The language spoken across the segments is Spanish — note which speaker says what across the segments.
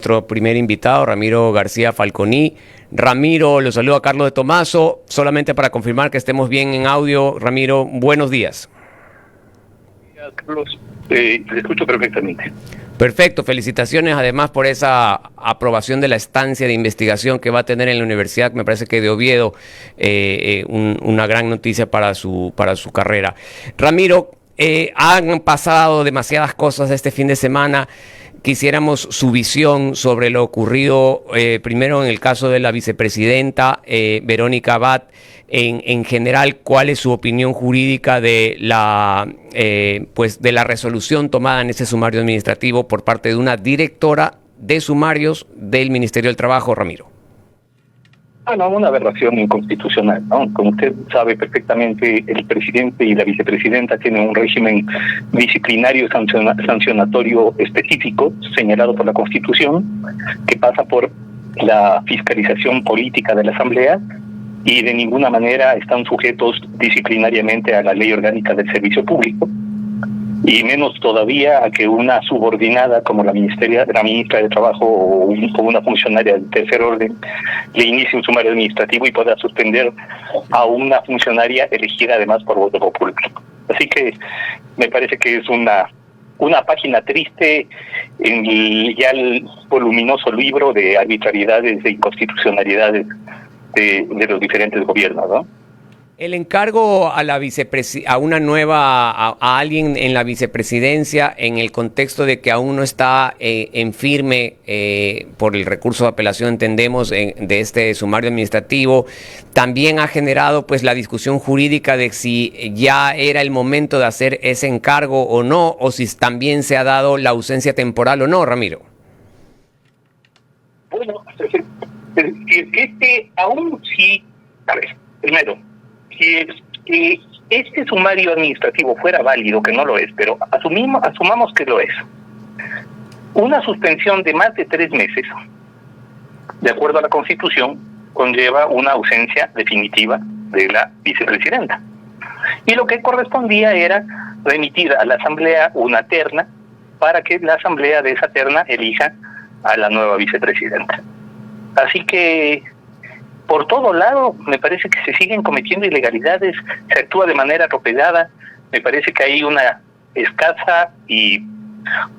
Speaker 1: nuestro primer invitado, Ramiro García Falconi. Ramiro, lo saluda Carlos de Tomaso. Solamente para confirmar que estemos bien en audio. Ramiro, buenos días.
Speaker 2: Carlos, te escucho perfectamente.
Speaker 1: Perfecto, felicitaciones además por esa aprobación de la estancia de investigación que va a tener en la Universidad, me parece que de Oviedo, una gran noticia para su carrera. Ramiro, han pasado demasiadas cosas este fin de semana. Quisiéramos su visión sobre lo ocurrido primero en el caso de la vicepresidenta Verónica Abad. En general, ¿cuál es su opinión jurídica de la resolución tomada en ese sumario administrativo por parte de una directora de sumarios del Ministerio del Trabajo, Ramiro?
Speaker 2: Una aberración inconstitucional, ¿no? Como usted sabe perfectamente, el presidente y la vicepresidenta tienen un régimen disciplinario sancionatorio específico señalado por la Constitución, que pasa por la fiscalización política de la Asamblea, y de ninguna manera están sujetos disciplinariamente a la Ley Orgánica del Servicio Público, y menos todavía a que una subordinada como la ministra de Trabajo o una funcionaria del tercer orden le inicie un sumario administrativo y pueda suspender a una funcionaria elegida además por voto popular. Así que me parece que es una página triste en el voluminoso libro de arbitrariedades e inconstitucionalidades de los diferentes gobiernos, ¿no?
Speaker 1: El encargo a alguien en la vicepresidencia, en el contexto de que aún no está en firme por el recurso de apelación, entendemos, de este sumario administrativo, también ha generado pues la discusión jurídica de si ya era el momento de hacer ese encargo o no, o si también se ha dado la ausencia temporal o no, Ramiro.
Speaker 2: Bueno, aún sí, a ver, primero, si este sumario administrativo fuera válido, que no lo es, pero asumamos que lo es, una suspensión de más de 3 meses, de acuerdo a la Constitución, conlleva una ausencia definitiva de la vicepresidenta. Y lo que correspondía era remitir a la Asamblea una terna para que la Asamblea de esa terna elija a la nueva vicepresidenta. Así que por todo lado me parece que se siguen cometiendo ilegalidades, se actúa de manera atropellada, me parece que hay una escasa y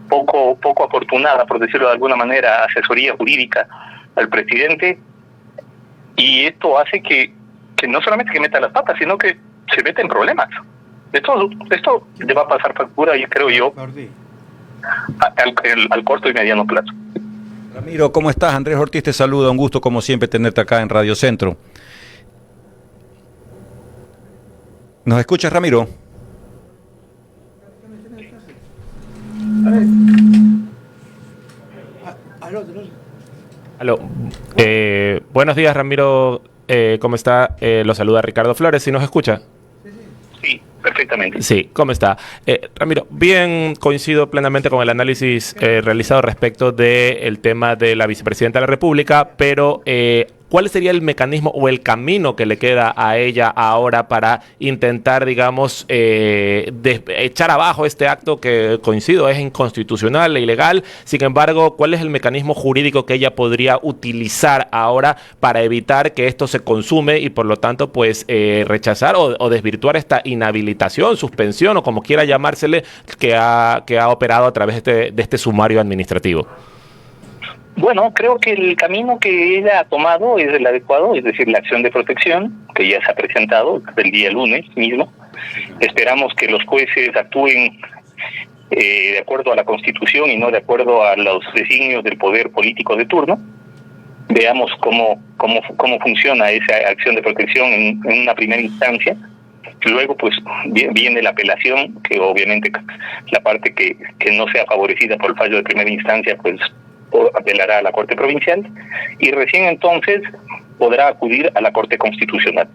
Speaker 2: poco afortunada, por decirlo de alguna manera, asesoría jurídica al presidente, y esto hace que no solamente que meta las patas, sino que se meta en problemas. Esto le va a pasar factura, yo creo, al corto y mediano plazo.
Speaker 3: Ramiro, ¿cómo estás? Andrés Ortiz te saluda, un gusto como siempre tenerte acá en Radio Centro. ¿Nos escuchas, Ramiro?
Speaker 4: Aló. Buenos días, Ramiro. ¿Cómo está? Lo saluda Ricardo Flores. ¿Sí nos escucha?
Speaker 2: Sí, perfectamente.
Speaker 4: Sí, ¿cómo está? Ramiro, bien, coincido plenamente con el análisis realizado respecto del tema de la vicepresidenta de la República, pero ¿cuál sería el mecanismo o el camino que le queda a ella ahora para intentar, digamos, echar abajo este acto que, coincido, es inconstitucional e ilegal? Sin embargo, ¿cuál es el mecanismo jurídico que ella podría utilizar ahora para evitar que esto se consume y, por lo tanto, pues rechazar o desvirtuar esta inhabilitación, suspensión o como quiera llamársele, que ha operado a través de este sumario administrativo?
Speaker 2: Bueno, creo que el camino que ella ha tomado es el adecuado, es decir, la acción de protección, que ya se ha presentado el día lunes mismo. Esperamos que los jueces actúen de acuerdo a la Constitución y no de acuerdo a los designios del poder político de turno. Veamos cómo funciona esa acción de protección en una primera instancia. Luego, pues, viene la apelación, que obviamente la parte que no sea favorecida por el fallo de primera instancia, pues apelará a la Corte Provincial, y recién entonces podrá acudir a la Corte Constitucional.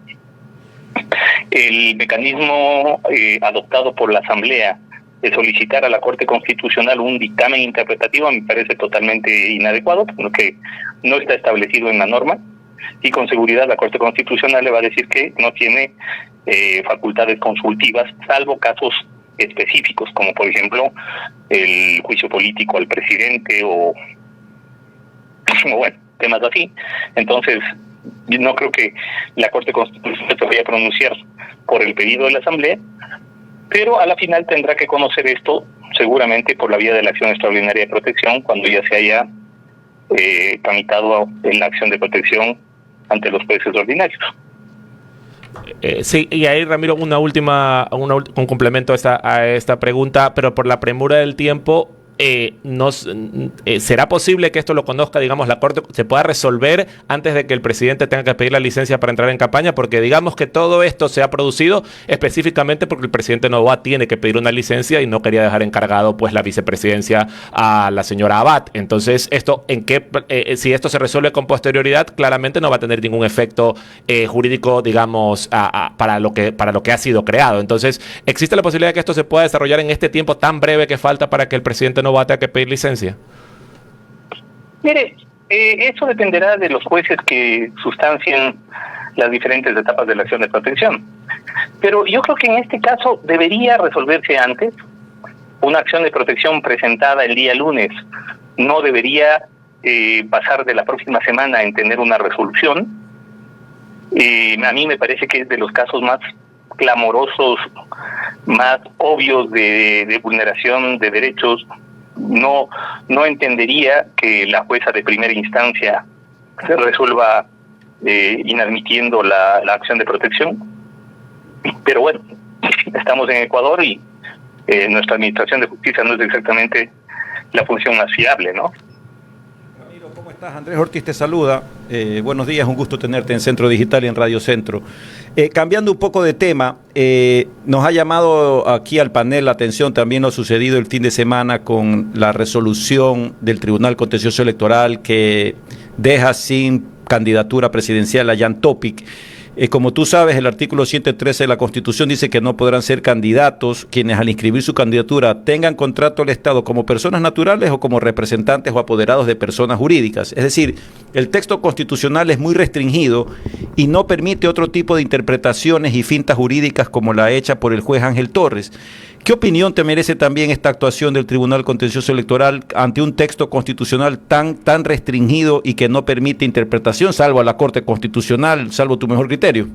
Speaker 2: El mecanismo adoptado por la Asamblea de solicitar a la Corte Constitucional un dictamen interpretativo me parece totalmente inadecuado, porque no está establecido en la norma, y con seguridad la Corte Constitucional le va a decir que no tiene facultades consultivas, salvo casos específicos, como por ejemplo el juicio político al presidente o o bueno, temas así. Entonces, yo no creo que la Corte Constitucional se vaya a pronunciar por el pedido de la Asamblea, pero a la final tendrá que conocer esto seguramente por la vía de la acción extraordinaria de protección, cuando ya se haya tramitado en la acción de protección ante los jueces ordinarios.
Speaker 4: Sí, y ahí, Ramiro, un complemento a esta pregunta, pero por la premura del tiempo, ¿será posible que esto lo conozca, digamos, la Corte, se pueda resolver antes de que el presidente tenga que pedir la licencia para entrar en campaña? Porque digamos que todo esto se ha producido específicamente porque el presidente Noboa tiene que pedir una licencia y no quería dejar encargado pues la vicepresidencia a la señora Abad. Entonces, si esto se resuelve con posterioridad, claramente no va a tener ningún efecto jurídico, digamos, para lo que ha sido creado. Entonces, ¿existe la posibilidad de que esto se pueda desarrollar en este tiempo tan breve que falta para que el presidente no va a tener que pedir licencia?
Speaker 2: Mire, eso dependerá de los jueces que sustancien las diferentes etapas de la acción de protección. Pero yo creo que en este caso debería resolverse antes. Una acción de protección presentada el día lunes no debería pasar de la próxima semana en tener una resolución. A mí me parece que es de los casos más clamorosos, más obvios de vulneración de derechos. No entendería que la jueza de primera instancia se resuelva inadmitiendo la acción de protección. Pero bueno, estamos en Ecuador y nuestra administración de justicia no es exactamente la función más fiable, ¿no?
Speaker 3: Ramiro, ¿cómo estás? Andrés Ortiz te saluda. Buenos días, un gusto tenerte en Centro Digital y en Radio Centro. Cambiando un poco de tema, nos ha llamado aquí al panel la atención también lo sucedido el fin de semana con la resolución del Tribunal Contencioso Electoral que deja sin candidatura presidencial a Jan Topic. Como tú sabes, el artículo 113 de la Constitución dice que no podrán ser candidatos quienes al inscribir su candidatura tengan contrato al Estado como personas naturales o como representantes o apoderados de personas jurídicas. Es decir, el texto constitucional es muy restringido y no permite otro tipo de interpretaciones y fintas jurídicas como la hecha por el juez Ángel Torres. ¿Qué opinión te merece también esta actuación del Tribunal Contencioso Electoral ante un texto constitucional tan restringido y que no permite interpretación, salvo a la Corte Constitucional, salvo tu mejor criterio?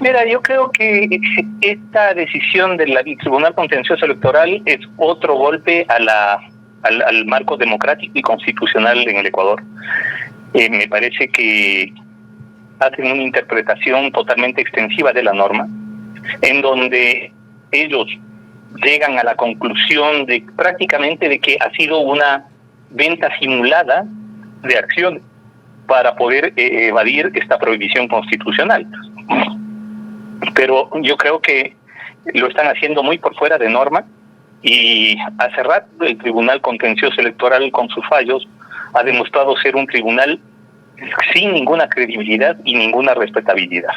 Speaker 2: Mira, yo creo que esta decisión del Tribunal Contencioso Electoral es otro golpe al marco democrático y constitucional en el Ecuador. Me parece que hacen una interpretación totalmente extensiva de la norma, en donde ellos llegan a la conclusión de prácticamente de que ha sido una venta simulada de acciones para poder evadir esta prohibición constitucional. Pero yo creo que lo están haciendo muy por fuera de norma, y hace rato el Tribunal Contencioso Electoral con sus fallos ha demostrado ser un tribunal sin ninguna credibilidad y ninguna respetabilidad.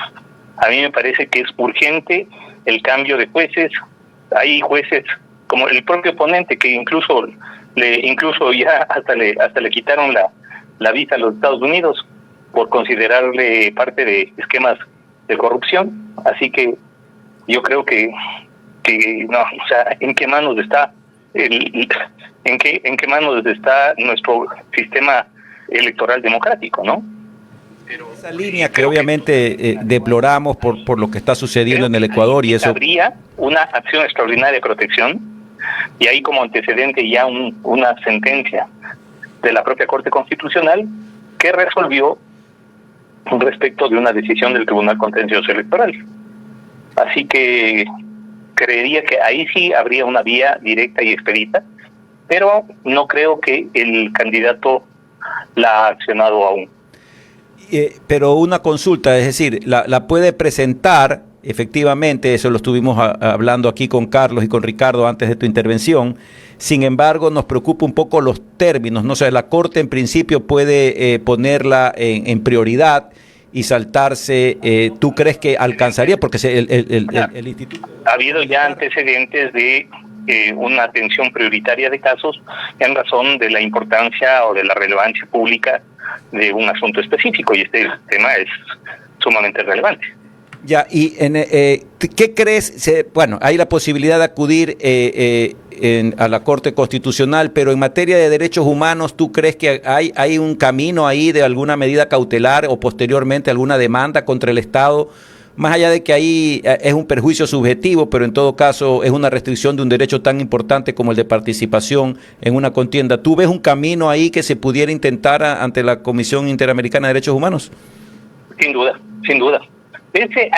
Speaker 2: A mí me parece que es urgente el cambio de jueces. Hay jueces como el propio ponente que incluso ya hasta le quitaron la visa a los Estados Unidos por considerarle parte de esquemas de corrupción. Así que yo creo que no, o sea, ¿en qué manos está en qué manos está nuestro sistema electoral democrático, ¿no?
Speaker 3: Esa línea que obviamente deploramos por lo que está sucediendo en el Ecuador y eso...
Speaker 2: Habría una acción extraordinaria de protección y hay como antecedente ya una sentencia de la propia Corte Constitucional que resolvió respecto de una decisión del Tribunal Contencioso Electoral. Así que creería que ahí sí habría una vía directa y expedita, pero no creo que el candidato la ha accionado aún.
Speaker 3: Pero una consulta, es decir, la puede presentar, efectivamente, eso lo estuvimos hablando aquí con Carlos y con Ricardo antes de tu intervención. Sin embargo, nos preocupa un poco los términos, ¿no? O sea, la Corte en principio puede ponerla en prioridad y saltarse. ¿Tú crees que alcanzaría? Porque el instituto...
Speaker 2: Ha habido ya antecedentes de una atención prioritaria de casos en razón de la importancia o de la relevancia pública de un asunto específico, y este tema es sumamente relevante.
Speaker 3: Ya, y ¿qué crees? Bueno, hay la posibilidad de acudir a la Corte Constitucional, pero en materia de derechos humanos, ¿tú crees que hay un camino ahí de alguna medida cautelar o posteriormente alguna demanda contra el Estado? Más allá de que ahí es un perjuicio subjetivo, pero en todo caso es una restricción de un derecho tan importante como el de participación en una contienda. ¿Tú ves un camino ahí que se pudiera intentar ante la Comisión Interamericana de Derechos Humanos?
Speaker 2: Sin duda, sin duda. Pese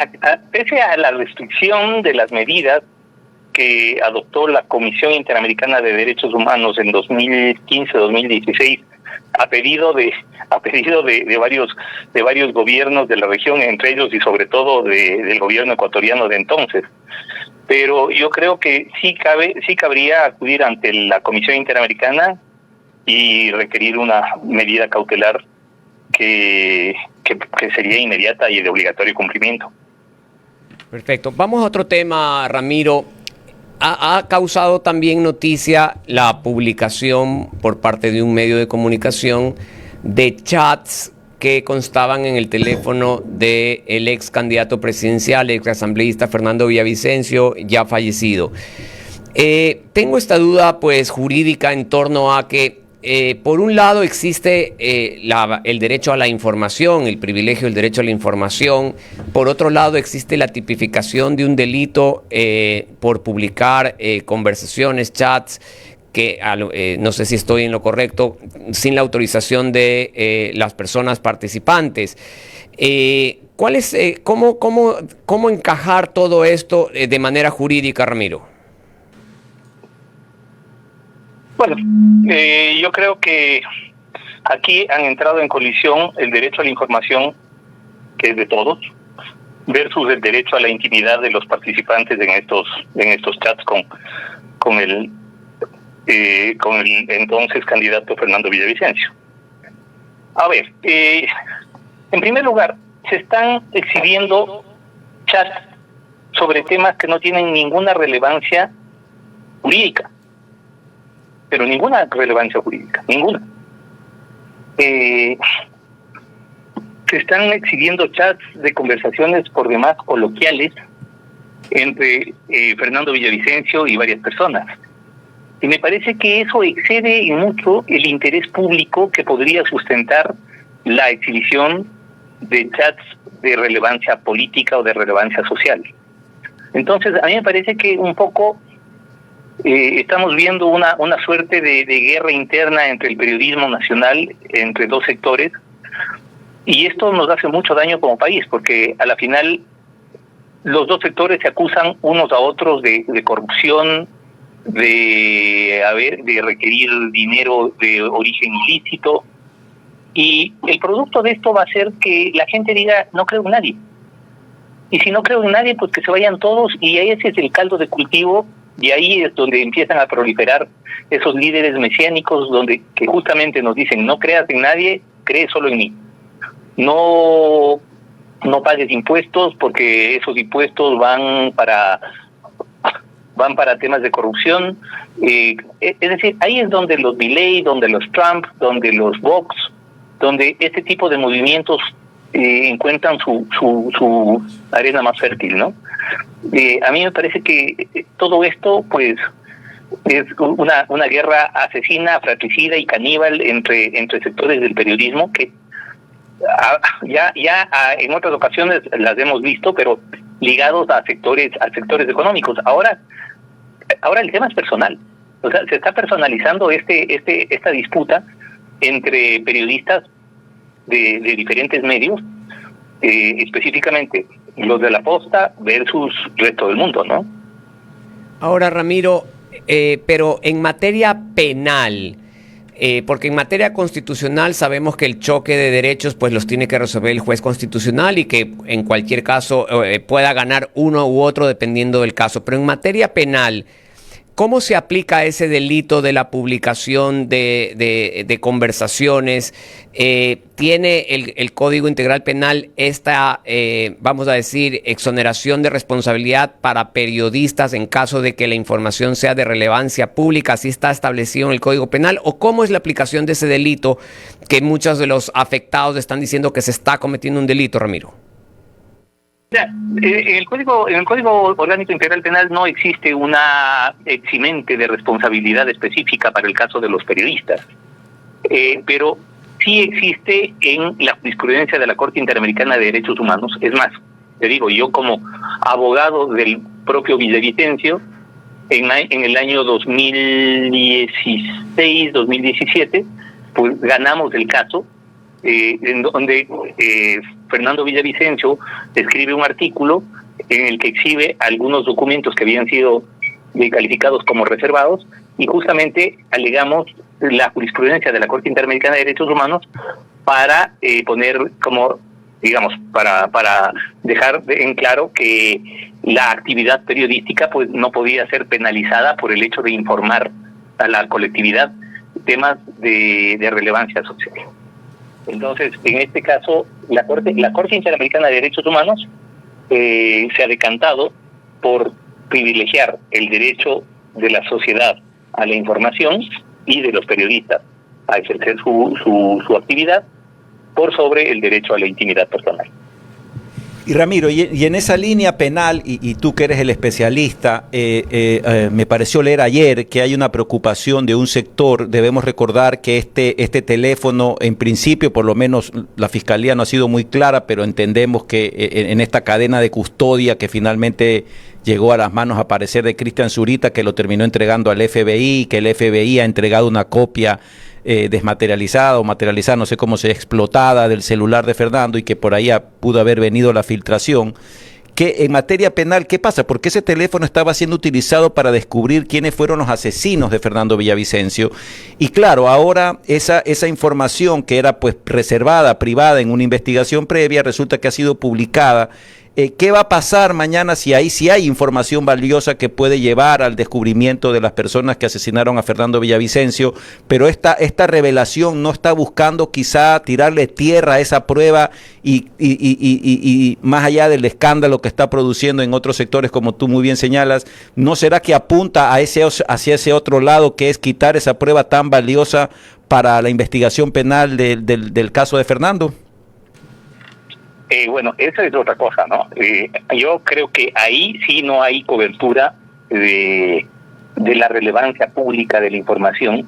Speaker 2: a la restricción de las medidas que adoptó la Comisión Interamericana de Derechos Humanos en 2015-2016, a pedido de varios gobiernos de la región, entre ellos y sobre todo del gobierno ecuatoriano de entonces. Pero yo creo que sí cabría acudir ante la Comisión Interamericana y requerir una medida cautelar que sería inmediata y de obligatorio cumplimiento.
Speaker 1: Perfecto. Vamos a otro tema, Ramiro. Ha causado también noticia la publicación por parte de un medio de comunicación de chats que constaban en el teléfono del ex candidato presidencial, ex asambleísta Fernando Villavicencio, ya fallecido. Tengo esta duda pues jurídica en torno a que por un lado existe el derecho a la información, el privilegio del derecho a la información. Por otro lado existe la tipificación de un delito por publicar conversaciones, chats, que no sé si estoy en lo correcto, sin la autorización de las personas participantes. ¿Cómo encajar todo esto de manera jurídica, Ramiro?
Speaker 2: Bueno, yo creo que aquí han entrado en colisión el derecho a la información, que es de todos, versus el derecho a la intimidad de los participantes en estos chats con el entonces candidato Fernando Villavicencio. A ver, en primer lugar, se están exhibiendo chats sobre temas que no tienen ninguna relevancia jurídica. Pero ninguna relevancia jurídica, ninguna. Se están exhibiendo chats de conversaciones por demás coloquiales entre Fernando Villavicencio y varias personas. Y me parece que eso excede en mucho el interés público que podría sustentar la exhibición de chats de relevancia política o de relevancia social. Entonces, a mí me parece que un poco estamos viendo una suerte de guerra interna entre el periodismo nacional, entre dos sectores, y esto nos hace mucho daño como país, porque a la final los dos sectores se acusan unos a otros de corrupción, de requerir dinero de origen ilícito, y el producto de esto va a ser que la gente diga, no creo en nadie. Y si no creo en nadie, pues que se vayan todos, y ese es el caldo de cultivo. Y ahí es donde empiezan a proliferar esos líderes mesiánicos que justamente nos dicen, no creas en nadie, cree solo en mí. No pagues impuestos porque esos impuestos van para temas de corrupción. Es decir, ahí es donde los Milei, donde los Trump, donde los Vox, donde este tipo de movimientos encuentran su arena más fértil, ¿no? A mí me parece que todo esto, pues, es una guerra asesina, fratricida y caníbal entre sectores del periodismo que ya en otras ocasiones las hemos visto, pero ligados a sectores económicos. Ahora el tema es personal. O sea, se está personalizando esta disputa entre periodistas de diferentes medios, específicamente los de la posta versus el resto del mundo, ¿no?
Speaker 1: Ahora, Ramiro, pero en materia penal, porque en materia constitucional sabemos que el choque de derechos pues los tiene que resolver el juez constitucional y que en cualquier caso pueda ganar uno u otro dependiendo del caso. Pero en materia penal, ¿cómo se aplica ese delito de la publicación de conversaciones? ¿Tiene el Código Integral Penal esta, vamos a decir, exoneración de responsabilidad para periodistas en caso de que la información sea de relevancia pública? ¿Así está establecido en el Código Penal? ¿O cómo es la aplicación de ese delito que muchos de los afectados están diciendo que se está cometiendo un delito, Ramiro?
Speaker 2: Ya, en el Código Orgánico Integral Penal no existe una eximente de responsabilidad específica para el caso de los periodistas, pero sí existe en la jurisprudencia de la Corte Interamericana de Derechos Humanos. Es más, te digo, yo como abogado del propio Villavicencio, en el año 2016, 2017, pues ganamos el caso, en donde Fernando Villavicencio escribe un artículo en el que exhibe algunos documentos que habían sido calificados como reservados, y justamente alegamos la jurisprudencia de la Corte Interamericana de Derechos Humanos para poner como, digamos, para dejar en claro que la actividad periodística pues no podía ser penalizada por el hecho de informar a la colectividad temas de relevancia social. Entonces, en este caso, la Corte Interamericana de Derechos Humanos se ha decantado por privilegiar el derecho de la sociedad a la información y de los periodistas a ejercer su actividad por sobre el derecho a la intimidad personal.
Speaker 3: Y Ramiro, y en esa línea penal, y tú que eres el especialista, me pareció leer ayer que hay una preocupación de un sector. Debemos recordar que este teléfono, en principio, por lo menos la Fiscalía no ha sido muy clara, pero entendemos que en esta cadena de custodia que finalmente llegó a las manos, a parecer, de Cristian Zurita, que lo terminó entregando al FBI, que el FBI ha entregado una copia desmaterializada o materializada, no sé cómo se explotada, del celular de Fernando, y que por ahí pudo haber venido la filtración. Que en materia penal, ¿qué pasa? Porque ese teléfono estaba siendo utilizado para descubrir quiénes fueron los asesinos de Fernando Villavicencio. Y claro, ahora esa información que era pues reservada, privada en una investigación previa, resulta que ha sido publicada. ¿Qué va a pasar mañana si hay información valiosa que puede llevar al descubrimiento de las personas que asesinaron a Fernando Villavicencio? Pero esta revelación no está buscando quizá tirarle tierra a esa prueba y más allá del escándalo que está produciendo en otros sectores, como tú muy bien señalas, ¿no será que apunta hacia ese otro lado, que es quitar esa prueba tan valiosa para la investigación penal del caso de Fernando?
Speaker 2: Bueno, esa es otra cosa, ¿no? Yo creo que ahí sí no hay cobertura de la relevancia pública de la información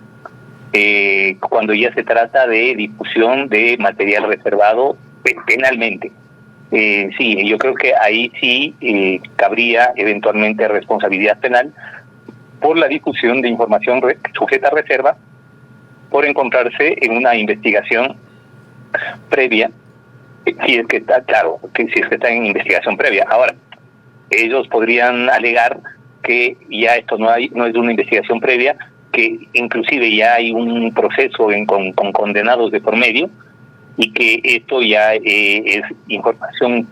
Speaker 2: cuando ya se trata de difusión de material reservado penalmente. Sí, yo creo que ahí sí cabría eventualmente responsabilidad penal por la difusión de información sujeta a reserva, por encontrarse en una investigación previa. Si es que está claro, que si es que está en investigación previa. Ahora, ellos podrían alegar que ya esto no es una investigación previa, que inclusive ya hay un proceso con condenados de por medio, y que esto ya es información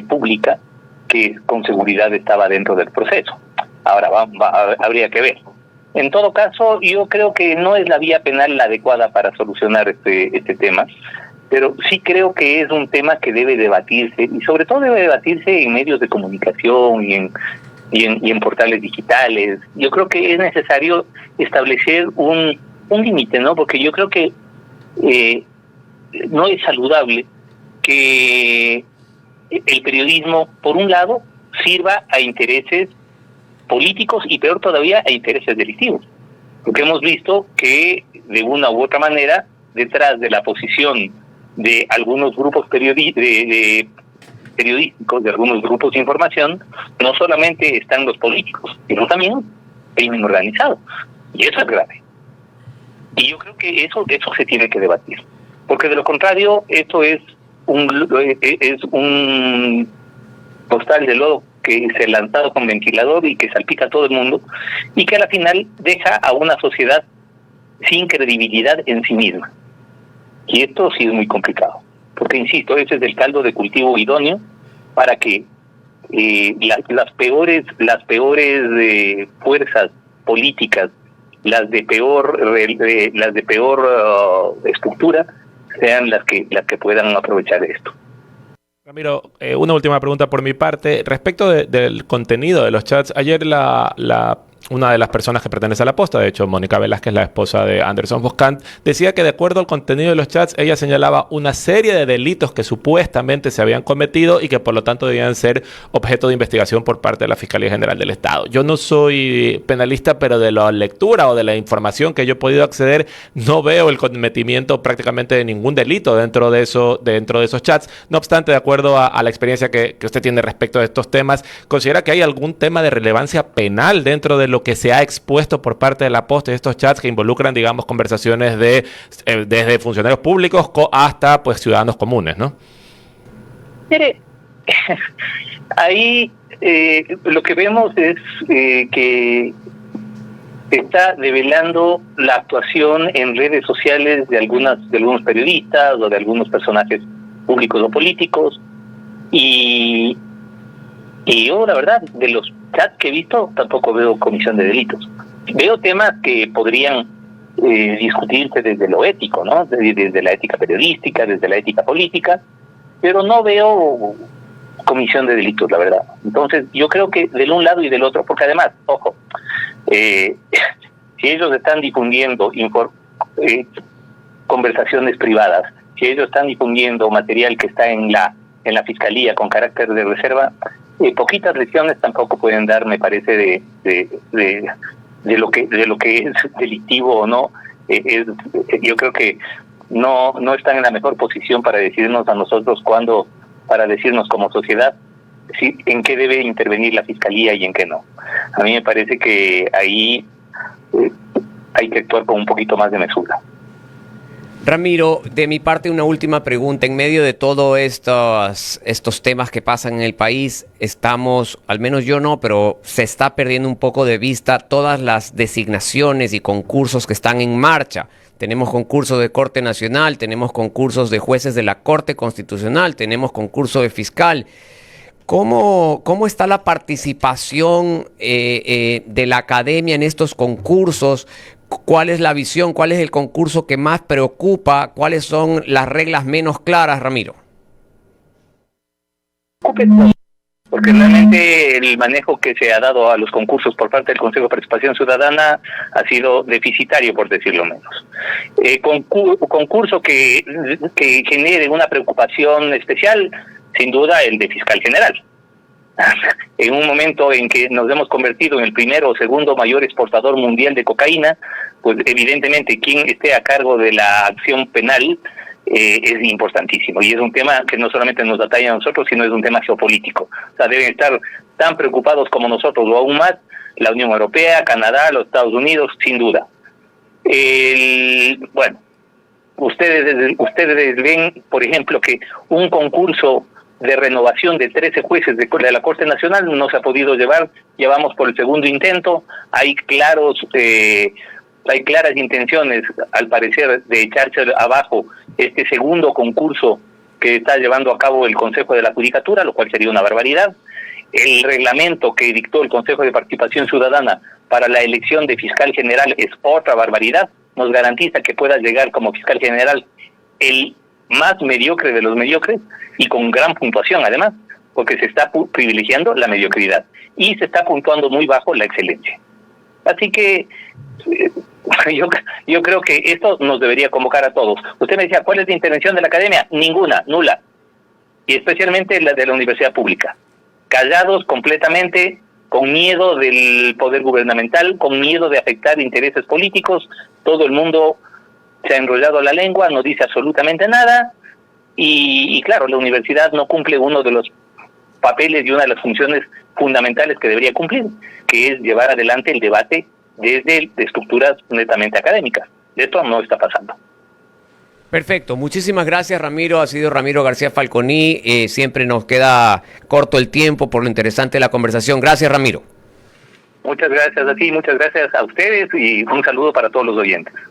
Speaker 2: pública que con seguridad estaba dentro del proceso. Ahora habría que ver. En todo caso, yo creo que no es la vía penal la adecuada para solucionar este tema, pero sí creo que es un tema que debe debatirse, y sobre todo debe debatirse en medios de comunicación y en portales digitales. Yo creo que es necesario establecer un límite, ¿no? Porque yo creo que no es saludable que el periodismo, por un lado, sirva a intereses políticos y, peor todavía, a intereses delictivos. Porque hemos visto que, de una u otra manera, detrás de la posición de algunos grupos periodísticos, de algunos grupos de información, no solamente están los políticos, sino también el crimen organizado. Y eso es grave. Y yo creo que eso se tiene que debatir. Porque de lo contrario, esto es un costal de lodo que se ha lanzado con ventilador y que salpica a todo el mundo, y que a la final deja a una sociedad sin credibilidad en sí misma. Y esto sí es muy complicado, porque insisto, ese es el caldo de cultivo idóneo para que las peores fuerzas políticas, las de peor estructura, sean las que puedan aprovechar esto.
Speaker 4: Ramiro, una última pregunta por mi parte. Respecto del contenido de los chats, ayer la una de las personas que pertenece a la posta, de hecho Mónica Velázquez, la esposa de Anderson Boscant, decía que de acuerdo al contenido de los chats, ella señalaba una serie de delitos que supuestamente se habían cometido y que por lo tanto debían ser objeto de investigación por parte de la Fiscalía General del Estado. Yo no soy penalista, pero de la lectura o de la información que yo he podido acceder, no veo el cometimiento prácticamente de ningún delito dentro de esos chats. No obstante, de acuerdo a la experiencia que usted tiene respecto de estos temas, ¿considera que hay algún tema de relevancia penal dentro de lo que se ha expuesto por parte de la posta y estos chats que involucran, digamos, conversaciones desde funcionarios públicos hasta pues ciudadanos comunes, ¿no?
Speaker 2: Mire, ahí lo que vemos es que está develando la actuación en redes sociales de algunos periodistas o de algunos personajes públicos o políticos, y yo, la verdad, de los chats que he visto, tampoco veo comisión de delitos. Veo temas que podrían discutirse desde lo ético, ¿no? Desde la ética periodística, desde la ética política, pero no veo comisión de delitos, la verdad. Entonces, yo creo que del un lado y del otro, porque además, ojo, si ellos están difundiendo conversaciones privadas, si ellos están difundiendo material que está en la fiscalía con carácter de reserva, poquitas lecciones tampoco pueden dar, me parece, de lo que es delictivo o no. Yo creo que no están en la mejor posición para decirnos a nosotros para decirnos como sociedad en qué debe intervenir la fiscalía y en qué no. A mí me parece que ahí hay que actuar con un poquito más de mesura.
Speaker 1: Ramiro, de mi parte una última pregunta. En medio de todos estos temas que pasan en el país, estamos, al menos yo no, pero se está perdiendo un poco de vista todas las designaciones y concursos que están en marcha. Tenemos concursos de Corte Nacional, tenemos concursos de jueces de la Corte Constitucional, tenemos concurso de fiscal. ¿Cómo está la participación de la academia en estos concursos? ¿Cuál es la visión? ¿Cuál es el concurso que más preocupa? ¿Cuáles son las reglas menos claras, Ramiro?
Speaker 2: Porque realmente el manejo que se ha dado a los concursos por parte del Consejo de Participación Ciudadana ha sido deficitario, por decirlo menos. Concurso que genere una preocupación especial, sin duda el de fiscal general. En un momento en que nos hemos convertido en el primero o segundo mayor exportador mundial de cocaína, pues evidentemente quien esté a cargo de la acción penal es importantísimo, y es un tema que no solamente nos atañe a nosotros, sino es un tema geopolítico. O sea, deben estar tan preocupados como nosotros o aún más la Unión Europea, Canadá, los Estados Unidos, sin duda. Bueno, ustedes ven, por ejemplo, que un concurso de renovación de 13 jueces de la Corte Nacional no se ha podido llevar, llevamos por el segundo intento, hay claras intenciones, al parecer, de echarse abajo este segundo concurso que está llevando a cabo el Consejo de la Judicatura, lo cual sería una barbaridad. El reglamento que dictó el Consejo de Participación Ciudadana para la elección de fiscal general es otra barbaridad, nos garantiza que pueda llegar como fiscal general el más mediocre de los mediocres y con gran puntuación además, porque se está privilegiando la mediocridad y se está puntuando muy bajo la excelencia. Así que yo creo que esto nos debería convocar a todos. Usted me decía, ¿cuál es la intervención de la academia? Ninguna, nula. Y especialmente la de la universidad pública. Callados completamente, con miedo del poder gubernamental, con miedo de afectar intereses políticos. Todo el mundo se ha enrollado la lengua, no dice absolutamente nada, y claro, la universidad no cumple uno de los papeles y una de las funciones fundamentales que debería cumplir, que es llevar adelante el debate desde estructuras netamente académicas. Esto no está pasando.
Speaker 1: Perfecto, muchísimas gracias, Ramiro. Ha sido Ramiro García Falconi. Siempre nos queda corto el tiempo por lo interesante de la conversación. Gracias, Ramiro.
Speaker 2: Muchas gracias a ti, muchas gracias a ustedes y un saludo para todos los oyentes.